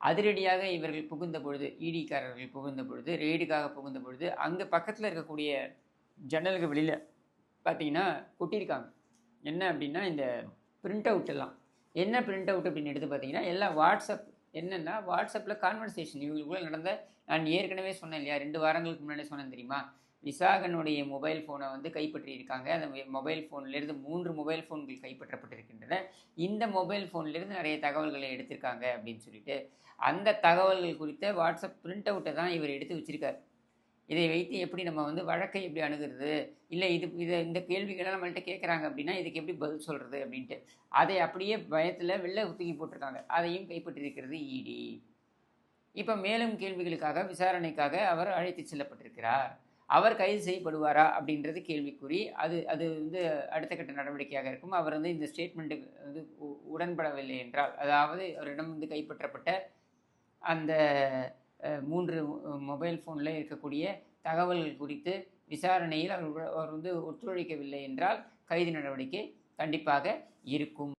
அதிரடியாக இவர்கள் புகுந்த பொழுது, இடிக்காரர்கள் புகுந்த பொழுது, ரெய்டுக்காக புகுந்த பொழுது, அங்கே பக்கத்தில் இருக்கக்கூடிய ஜன்னலுக்கு வெளியில் பார்த்தீங்கன்னா கொட்டியிருக்காங்க. என்ன அப்படின்னா இந்த பிரிண்ட் அவுட் எல்லாம். என்ன பிரிண்ட் அவுட் அப்படின்னு எடுத்து பார்த்தீங்கன்னா எல்லாம் வாட்ஸ்அப். என்னென்னா வாட்ஸ்அப்பில் கான்வர்சேஷன் இவங்களுக்குள்ள நடந்த, நான் ஏற்கனவே சொன்னேன் இல்லையா, 2 வாரங்களுக்கு முன்னாடி சொன்னேன் தெரியுமா, விசாகனுடைய மொபைல் ஃபோனை வந்து கைப்பற்றியிருக்காங்க. அந்த மொபைல் ஃபோன்லேருந்து 3 மொபைல் ஃபோன்கள் கைப்பற்றப்பட்டிருக்கின்றன. இந்த மொபைல் ஃபோன்லேருந்து நிறைய தகவல்களை எடுத்திருக்காங்க அப்படின்னு சொல்லிட்டு, அந்த தகவல்கள் குறித்த வாட்ஸ்அப் பிரிண்ட் அவுட்டை தான் இவர் எடுத்து வச்சிருக்கார். இதை வைத்து எப்படி நம்ம வந்து வழக்கை எப்படி அணுகிறது, இல்லை இந்த கேள்விகள்லாம் நம்மள்கிட்ட கேட்குறாங்க அப்படின்னா இதுக்கு எப்படி பதில் சொல்கிறது அப்படின்ட்டு, அதை அப்படியே பயத்தில் வெளில தூக்கி போட்டிருக்காங்க. அதையும் கைப்பற்றியிருக்கிறது இடி. இப்போ மேலும் கேள்விகளுக்காக, விசாரணைக்காக அவர் அழைத்து செல்லப்பட்டிருக்கிறார். அவர் கைது செய்யப்படுவாரா அப்படின்றது கேள்விக்குறி. அது அது வந்து அடுத்த கட்ட நடவடிக்கையாக இருக்கும். அவர் வந்து இந்த ஸ்டேட்மெண்ட்டுக்கு வந்து உடன்படவில்லை என்றால், அதாவது அவரிடம் வந்து கைப்பற்றப்பட்ட அந்த 3 மொபைல் ஃபோனில் இருக்கக்கூடிய தகவல்கள் குறித்து விசாரணையில் அவர் வந்து ஒத்துழைக்கவில்லை என்றால் கைது நடவடிக்கை கண்டிப்பாக இருக்கும்.